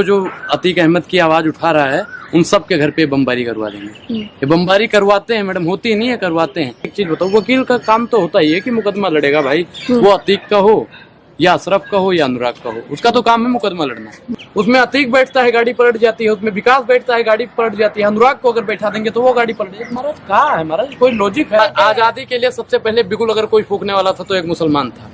जो अतीक अहमद की आवाज उठा रहा है उन सब के घर पे बमबारी करवा देंगे। ये बमबारी करवाते हैं मैडम, होती नहीं है, करवाते हैं। एक चीज बताओ, वकील का काम तो होता ही है कि मुकदमा लड़ेगा भाई, वो अतीक का हो या अशरफ का हो या अनुराग का हो, उसका तो काम है मुकदमा लड़ना। उसमें अतीक बैठता है गाड़ी पलट जाती है, उसमें विकास बैठता है गाड़ी पलट जाती है, अनुराग को अगर बैठा देंगे तो वो गाड़ी पलट जाएगी। महाराज कहाँ है महाराज, कोई लॉजिक है? आजादी के लिए सबसे पहले बिगुल अगर कोई फूकने वाला था तो एक मुसलमान था।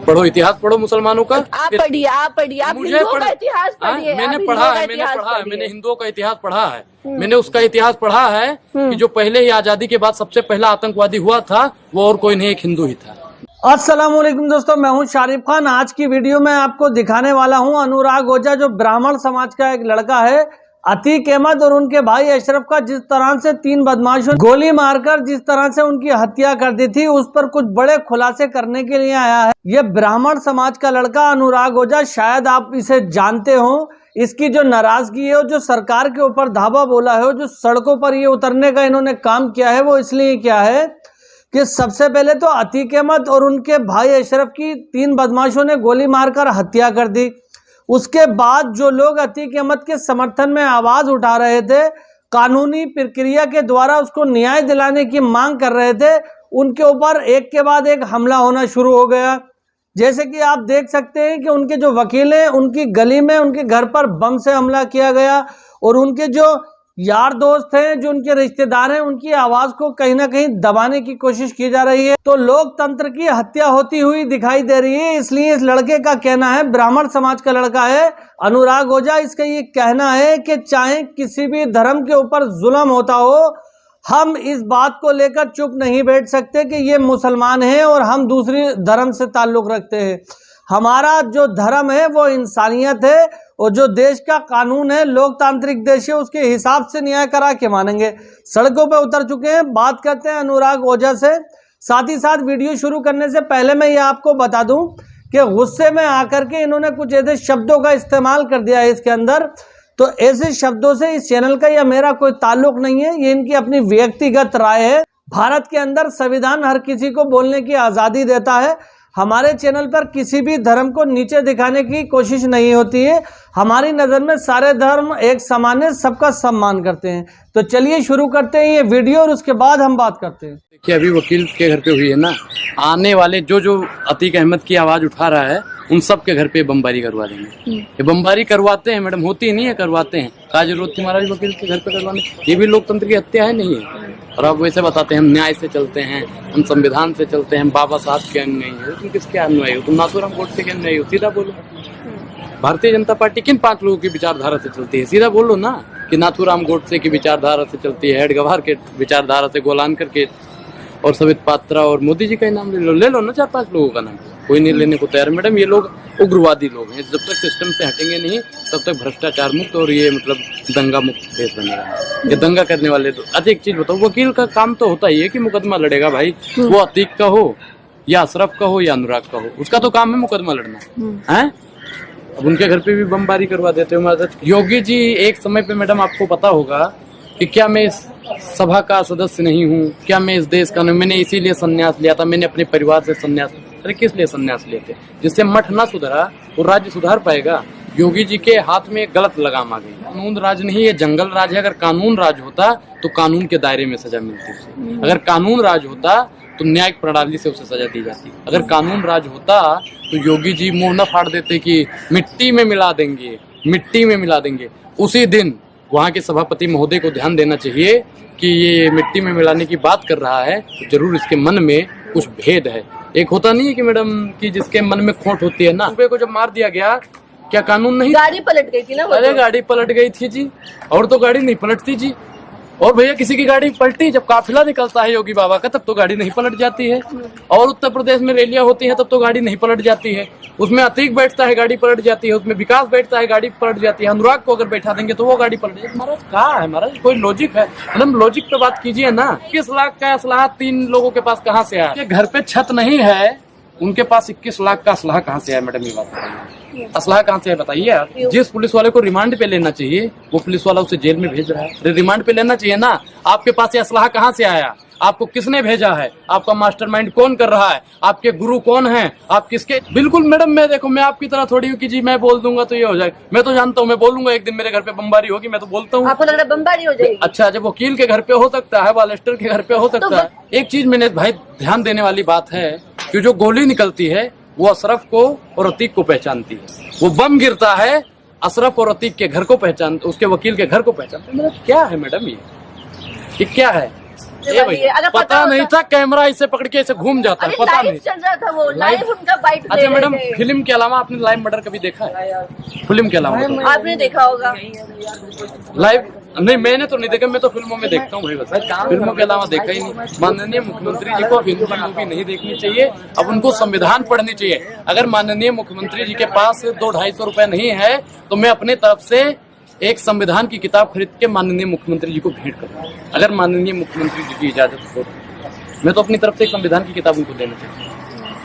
पढ़ो इतिहास, पढ़ो मुसलमानों का। आप पढ़िए आप हिंदुओं का इतिहास पढ़िए। मैंने पढ़ा है, मैंने हिंदुओं का इतिहास पढ़ा है। मैंने उसका इतिहास पढ़ा है कि जो पहले ही आजादी के बाद सबसे पहला आतंकवादी हुआ था वो और कोई नहीं, एक हिंदू ही था। अस्सलामुअलैकुम दोस्तों, मैं हूं शारिफ खान। आज की वीडियो में आपको दिखाने वाला हूं अनुराग ओझा, जो ब्राह्मण समाज का एक लड़का है, अतीक अहमद, और उनके भाई अशरफ का जिस तरह से 3 बदमाशों गोली मारकर जिस तरह से उनकी हत्या कर दी थी, उस पर कुछ बड़े खुलासे करने के लिए आया है ये ब्राह्मण समाज का लड़का अनुराग ओझा। शायद आप इसे जानते हो। इसकी जो नाराजगी है, जो सरकार के ऊपर धावा बोला है, जो सड़कों पर ये उतरने का इन्होंने काम किया है, वो इसलिए क्या है कि सबसे पहले तो अतीक अहमद और उनके भाई अशरफ की 3 बदमाशों ने गोली मारकर हत्या कर दी। उसके बाद जो लोग अतीक अहमद के समर्थन में आवाज उठा रहे थे, कानूनी प्रक्रिया के द्वारा उसको न्याय दिलाने की मांग कर रहे थे, उनके ऊपर एक के बाद एक हमला होना शुरू हो गया। जैसे कि आप देख सकते हैं कि उनके जो वकील हैं, उनकी गली में उनके घर पर बम से हमला किया गया, और उनके जो यार दोस्त हैं, जो उनके रिश्तेदार हैं, उनकी आवाज को कहीं ना कहीं दबाने की कोशिश की जा रही है। तो लोकतंत्र की हत्या होती हुई दिखाई दे रही है। इसलिए इस लड़के का कहना है, ब्राह्मण समाज का लड़का है अनुराग ओझा, इसका ये कहना है कि चाहे किसी भी धर्म के ऊपर जुल्म होता हो, हम इस बात को लेकर चुप नहीं बैठ सकते कि ये मुसलमान हैं और हम दूसरी धर्म से ताल्लुक रखते हैं। हमारा जो धर्म है वो इंसानियत है, और जो देश का कानून है, लोकतांत्रिक देश है, उसके हिसाब से न्याय करा के मानेंगे। सड़कों पे उतर चुके हैं। बात करते हैं अनुराग ओझा से। साथ ही साथ वीडियो शुरू करने से पहले मैं ये आपको बता दूं कि गुस्से में आकर के इन्होंने कुछ ऐसे शब्दों का इस्तेमाल कर दिया है इसके अंदर। तो ऐसे शब्दों से इस चैनल का या मेरा कोई ताल्लुक नहीं है, ये इनकी अपनी व्यक्तिगत राय है। भारत के अंदर संविधान हर किसी को बोलने की आज़ादी देता है। हमारे चैनल पर किसी भी धर्म को नीचे दिखाने की कोशिश नहीं होती है। हमारी नज़र में सारे धर्म एक समान है, सबका सम्मान करते हैं। तो चलिए शुरू करते हैं ये वीडियो, और उसके बाद हम बात करते हैं। देखिए, अभी वकील के घर पे हुई है ना, आने वाले जो अतीक अहमद की आवाज उठा रहा है उन सब के घर पे बमबारी करवा देंगे। ये बमबारी करवाते हैं मैडम, होती नहीं है, करवाते हैं। क्या जरूरत थी महाराज वकील के घर पे करवाने? ये भी लोकतंत्र की हत्या है, नहीं है? और आप वैसे बताते हैं हम न्याय से चलते हैं, हम संविधान से चलते हैं, बाबा साहब के अनुयायी है। तुम किसके अनुयायी हो? तुम नाथूराम गोडसे के अनुयायी हो? सीधा बोलो। भारतीय जनता पार्टी किन 5 लोगों की विचारधारा से चलती है? सीधा बोलो ना कि नाथूराम गोडसे की विचारधारा से चलती है, हेडगवार के विचारधारा से, गोलानकर के, और सवित पात्रा और मोदी जी का नाम ले लो ना। 4-5 लोगों का नाम कोई नहीं लेने को तैयार। मैडम, ये लोग उग्रवादी लोग हैं। जब तक सिस्टम से हटेंगे नहीं तब तक भ्रष्टाचार मुक्त और ये दंगा मुक्त देश बनेगा। ये दंगा करने वाले तो। अच्छा, एक चीज बताओ, वकील का काम तो होता ही है कि मुकदमा लड़ेगा भाई, वो अतीक का हो या अशरफ का हो या अनुराग का हो, उसका तो काम है मुकदमा लड़ना है। अब उनके घर पे भी बमबारी करवा देते हो। योगी जी एक समय पे मैडम आपको पता होगा कि क्या मैं इस सभा का सदस्य नहीं हूँ, क्या मैं इस देश का नहीं, मैंने इसीलिए संन्यास लिया था, मैंने अपने परिवार से संन्यास। अरे किस लिए संन्यास लिए थे? जिससे मठ ना सुधरा वो राज्य सुधार पाएगा? योगी जी के हाथ में गलत लगाम आ गई। कानून राज नहीं, ये जंगल राज है। अगर कानून राज होता तो कानून के दायरे में सजा मिलती उसे। अगर कानून राज होता तो न्यायिक प्रणाली से उसे सजा दी जाती। अगर कानून राज होता तो योगी जी मुंह न फाड़ देते कि मिट्टी में मिला देंगे, मिट्टी में मिला देंगे। उसी दिन वहाँ के सभापति महोदय को ध्यान देना चाहिए कि ये मिट्टी में मिलाने की बात कर रहा है तो जरूर इसके मन में कुछ भेद है। एक होता नहीं है कि मैडम कि जिसके मन में खोट होती है ना। सुबह को जब मार दिया गया, क्या कानून नहीं? गाड़ी पलट गई थी ना। अरे गाड़ी पलट गई थी जी, और तो गाड़ी नहीं पलटती जी। और भैया किसी की गाड़ी पलटी जब काफिला निकलता है योगी बाबा का, तब तो गाड़ी नहीं पलट जाती है। और उत्तर प्रदेश में रैलियां होती हैं तब तो गाड़ी नहीं पलट जाती है। उसमें अतीक बैठता है, गाड़ी पलट जाती है। उसमें विकास बैठता है, गाड़ी पलट जाती है। अनुराग को अगर बैठा देंगे तो वो गाड़ी पलट जाएगी। महाराज कहाँ है महाराज, कोई लॉजिक है? मतलब लॉजिक पे बात कीजिए ना। 21 लाख का असलाह 3 लोगों के पास कहाँ से आया? घर पे छत नहीं है, उनके पास 21 लाख का असलाह कहाँ से आया? मैडम ये बात बताइए, असलाह कहाँ से है बताइए आप। जिस पुलिस वाले को रिमांड पे लेना चाहिए वो पुलिस वाला उसे जेल में भेज रहा है। रिमांड पे लेना चाहिए ना। आपके पास ये असलाह कहाँ से आया? आपको किसने भेजा है, आपका मास्टरमाइंड कौन कर रहा है, आपके गुरु कौन हैं, आप किसके। बिल्कुल मैडम, मैं देखो मैं आपकी तरह थोड़ी हूँ कि जी मैं बोल दूंगा तो ये हो जाएगा। मैं तो जानता हूँ, मैं बोलूंगा एक दिन मेरे घर पे बम्बारी होगी, मैं तो बोलता हूँ। आपको लग रहा है बमबारी हो जाएगी? अच्छा, जब वकील के घर पे हो सकता है, बालेस्टर के घर पे हो सकता है। एक चीज मैंने भाई ध्यान देने वाली बात है कि जो गोली निकलती है वो अशरफ को और अतीक को पहचानती है, वो बम गिरता है अशरफ और अतीक के घर को पहचान, उसके वकील के घर को पहचानते हैं। मतलब क्या है मैडम ये क्या है? ये भाई पता नहीं था कैमरा इसे पकड़ के इसे घूम जाता है, पता नहीं चल रहा था वो लाइव उनका बाइट। अच्छा मैडम, फिल्म के अलावा आपने लाइव मर्डर कभी देखा है? फिल्म के अलावा आपने देखा होगा लाइव? नहीं, मैंने तो नहीं देखा, मैं तो फिल्मों में देखता हूँ भाई, बस फिल्मों के अलावा देखा ही नहीं। माननीय मुख्यमंत्री जी को हिंदी मूवी नहीं देखनी चाहिए, अब उनको संविधान पढ़नी चाहिए। अगर माननीय मुख्यमंत्री जी के पास 200-250 रुपए नहीं है तो मैं अपने तरफ से एक संविधान की किताब खरीद के माननीय मुख्यमंत्री जी को भेंट करूँ, अगर माननीय मुख्यमंत्री जी की इजाजत हो। मैं तो अपनी तरफ से एक संविधान की किताब उनको देना चाहिए।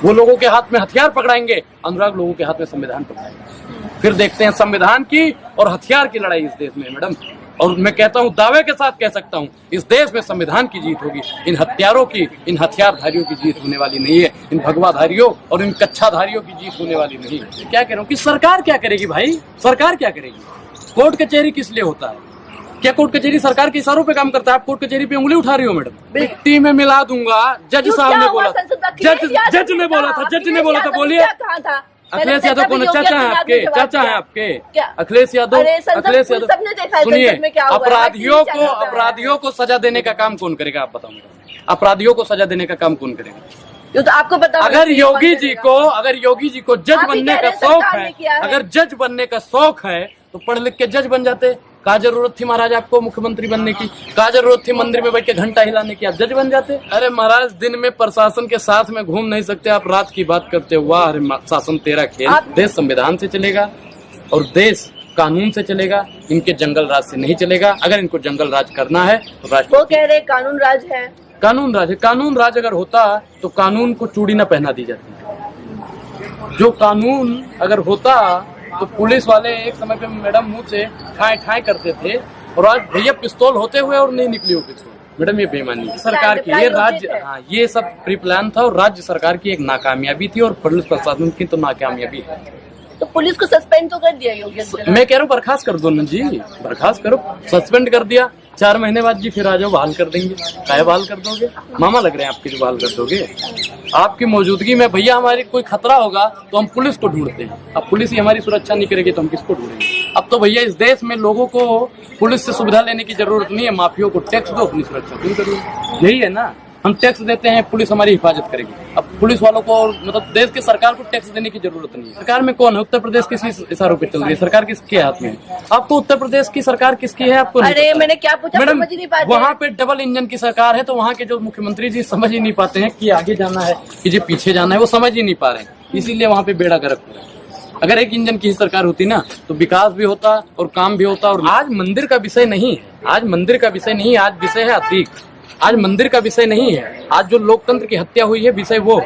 वो लोगों के हाथ में हथियार पकड़ाएंगे, अनुराग लोगों के हाथ में संविधान पकड़ाएंगे, फिर देखते हैं संविधान की और हथियार की लड़ाई इस देश में मैडम। और मैं कहता हूँ, दावे के साथ कह सकता हूँ, इस देश में संविधान की जीत होगी, इन हत्यारों की, इन हथियारधारियों की जीत होने वाली नहीं है, इन भगवाधारियों और इन कच्छाधारियों की जीत होने वाली नहीं है। क्या कह रहा हूँ कि सरकार क्या करेगी भाई, सरकार क्या करेगी? कोर्ट कचहरी किस लिए होता है? क्या कोर्ट कचहरी सरकार के इशारों पे काम करता है? आप कोर्ट कचहरी पे उंगली उठा रही हो मैडम। मिट्टी में मिला दूंगा, जज साहब ने बोला, जज ने बोला था, जज ने बोला था, बोलिए। अखिलेश यादव कौन? चाचा है आपके, चाचा है आपके अखिलेश यादव। अखिलेश यादव, सुनिए, अपराधियों को सजा देने का काम कौन करेगा आप बताओ मुझे? अपराधियों को सजा देने का काम कौन करेगा? ये तो आपको पता। अगर योगी जी को जज बनने का शौक है, अगर जज बनने का शौक है तो पढ़ लिख के जज बन जाते। क्या जरूरत थी महाराज आपको मुख्यमंत्री बनने की? क्या जरूरत थी मंदिर में बैठ के घंटा हिलाने की? आप जज बन जाते। अरे महाराज, दिन में प्रशासन के साथ में घूम नहीं सकते, आप रात की बात करते हो। वाह, अरे शासन तेरा खेल। देश संविधान से चलेगा और देश कानून से चलेगा, इनके जंगल राज से नहीं चलेगा। अगर इनको जंगल राज करना है तो वो कह रहे कानून राज है, कानून राज है। कानून राज अगर होता तो कानून को चूड़ी न पहना दी जाती। जो कानून अगर होता तो पुलिस वाले एक समय पे मैडम मुंह से ठाए ठाए करते थे, और आज भैया पिस्तौल होते हुए और नहीं निकली हो पिस्तौल। मैडम ये बेईमानी सरकार की, ये राज्य, हाँ ये सब प्री प्लान था और राज्य सरकार की एक नाकामयाबी थी और पुलिस प्रशासन की तो नाकामयाबी है। तो पुलिस को सस्पेंड तो कर दिया योगी? मैं कह रहा हूँ बर्खास्त कर दो ना जी, बर्खास्त करो। सस्पेंड कर दिया, 4 महीने बाद जी फिर आ जाओ, बहाल कर देंगे। क्या बहाल कर दोगे? मामा लग रहे हैं आपके जो बहाल कर दोगे। आपकी मौजूदगी में भैया हमारी कोई खतरा होगा तो हम पुलिस को ढूंढते हैं। अब पुलिस ही हमारी सुरक्षा नहीं करेगी तो हम किसको ढूंढेंगे? अब तो भैया इस देश में लोगों को पुलिस से सुविधा लेने की जरूरत नहीं है, माफियों को टैक्स दो, अपनी सुरक्षा तुम करो। यही है ना, हम टैक्स देते हैं, पुलिस हमारी हिफाजत करेगी। अब पुलिस वालों को मतलब देश की सरकार को टैक्स देने की जरूरत नहीं है। सरकार में कौन है? उत्तर प्रदेश किस इशारों पे चल रही है? सरकार किसके हाथ में है? आपको उत्तर प्रदेश की सरकार किसकी है आपको नहीं? अरे मैंने क्या पूछा, मैडम, समझ ही नहीं पाते। वहाँ पे डबल इंजन की सरकार है तो वहाँ के जो मुख्यमंत्री जी समझ ही नहीं पाते हैं कि आगे जाना है कि जो पीछे जाना है, वो समझ ही नहीं पा रहे हैं, इसीलिए वहाँ पे बेड़ा गर्क हो रहा है। अगर एक इंजन की सरकार होती ना तो विकास भी होता और काम भी होता। और आज मंदिर का विषय नहीं है, आज मंदिर का विषय नहीं है, आज विषय है अतीक। आज मंदिर का विषय नहीं है, आज जो लोकतंत्र की हत्या हुई है विषय वो।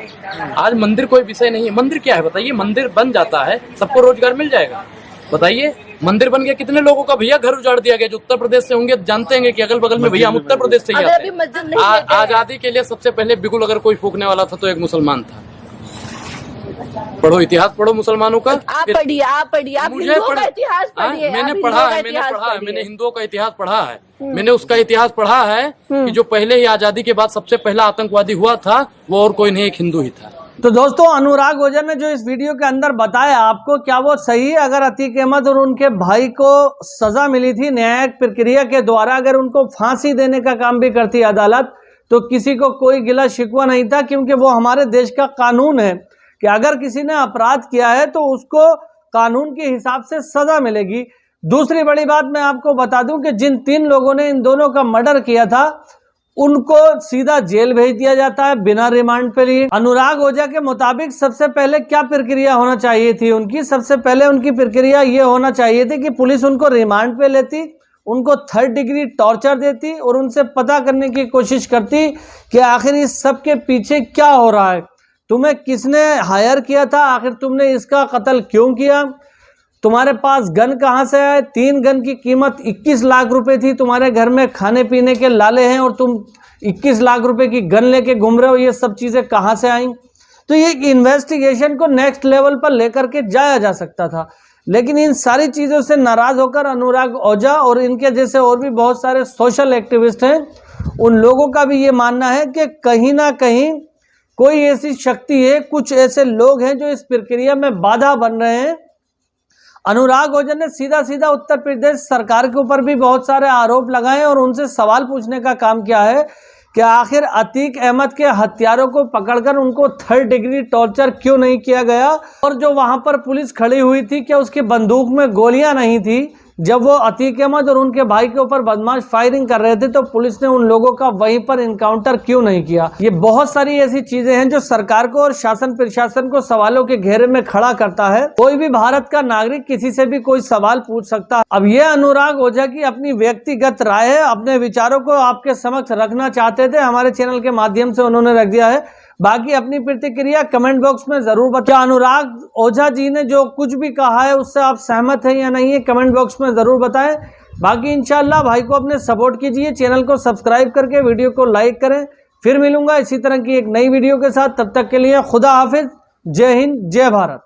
आज मंदिर कोई विषय नहीं है। मंदिर क्या है बताइए? मंदिर बन जाता है, सबको रोजगार मिल जाएगा। बताइए, मंदिर बन गया, कितने लोगों का भैया घर उजाड़ दिया गया जो उत्तर प्रदेश से होंगे, जानते हैं कि अगल बगल में भैया हम उत्तर प्रदेश से ही आते हैं। आजादी के लिए सबसे पहले बिगुल अगर कोई फूकने वाला था तो एक मुसलमान था। पढ़ो, इतिहास पढ़ो मुसलमानों का। आप पढ़िए, आप पढ़िए, आप हिंदुओं का इतिहास पढ़िए। मैंने पढ़ा है, मैंने हिंदुओं का इतिहास पढ़ा है। मैंने उसका इतिहास पढ़ा है कि जो पहले ही आजादी के बाद सबसे पहला आतंकवादी हुआ था वो और कोई नहीं, एक हिंदू ही था। तो दोस्तों, अनुराग ओझर ने जो इस वीडियो के अंदर बताया आपको, क्या वो सही है? अगर अतीक अहमद और उनके भाई को सजा मिली थी न्यायिक प्रक्रिया के द्वारा, अगर उनको फांसी देने का काम भी करती अदालत तो किसी को कोई गिला शिकवा नहीं था, क्योंकि वो हमारे देश का कानून है कि अगर किसी ने अपराध किया है तो उसको कानून के हिसाब से सजा मिलेगी। दूसरी बड़ी बात मैं आपको बता दूं कि जिन 3 लोगों ने इन दोनों का मर्डर किया था उनको सीधा जेल भेज दिया जाता है बिना रिमांड पे लिए। अनुराग ओझा के मुताबिक सबसे पहले क्या प्रक्रिया होना चाहिए थी उनकी? सबसे पहले उनकी प्रक्रिया ये होना चाहिए थी कि पुलिस उनको रिमांड पे लेती, उनको 3rd डिग्री टॉर्चर देती और उनसे पता करने की कोशिश करती कि आखिर इस सब के पीछे क्या हो रहा है, तुम्हें किसने हायर किया था, आखिर तुमने इसका कत्ल क्यों किया। तुम्हारे पास गन कहाँ से आए? 3 गन की कीमत 21 लाख रुपए थी। तुम्हारे घर में खाने पीने के लाले हैं और तुम 21 लाख रुपए की गन लेके घूम रहे हो। ये सब चीज़ें कहाँ से आई? तो ये इन्वेस्टिगेशन को नेक्स्ट लेवल पर लेकर के जाया जा सकता था, लेकिन इन सारी चीज़ों से नाराज होकर अनुराग ओझा और इनके जैसे और भी बहुत सारे सोशल एक्टिविस्ट हैं, उन लोगों का भी ये मानना है कि कहीं ना कहीं कोई ऐसी शक्ति है, कुछ ऐसे लोग हैं जो इस प्रक्रिया में बाधा बन रहे हैं। अनुराग ओझा ने सीधा सीधा उत्तर प्रदेश सरकार के ऊपर भी बहुत सारे आरोप लगाए और उनसे सवाल पूछने का काम किया है कि आखिर अतीक अहमद के हत्यारों को पकड़कर उनको 3rd डिग्री टॉर्चर क्यों नहीं किया गया, और जो वहां पर पुलिस खड़ी हुई थी क्या उसकी बंदूक में गोलियां नहीं थी जब वो अतीक अहमद और उनके भाई के ऊपर बदमाश फायरिंग कर रहे थे, तो पुलिस ने उन लोगों का वहीं पर इनकाउंटर क्यों नहीं किया। ये बहुत सारी ऐसी चीजें हैं जो सरकार को और शासन प्रशासन को सवालों के घेरे में खड़ा करता है। कोई भी भारत का नागरिक किसी से भी कोई सवाल पूछ सकता है। अब ये अनुराग ओझा की अपनी व्यक्तिगत राय है, अपने विचारों को आपके समक्ष रखना चाहते थे, हमारे चैनल के माध्यम से उन्होंने रख दिया है। बाकी अपनी प्रतिक्रिया कमेंट बॉक्स में जरूर बताएं। अनुराग ओझा जी ने जो कुछ भी कहा है उससे आप सहमत हैं या नहीं है, कमेंट बॉक्स में जरूर बताएं। बाकी इंशाल्लाह भाई को अपने सपोर्ट कीजिए, चैनल को सब्सक्राइब करके वीडियो को लाइक करें। फिर मिलूंगा इसी तरह की एक नई वीडियो के साथ, तब तक के लिए खुदा हाफिज, जय हिंद, जय भारत।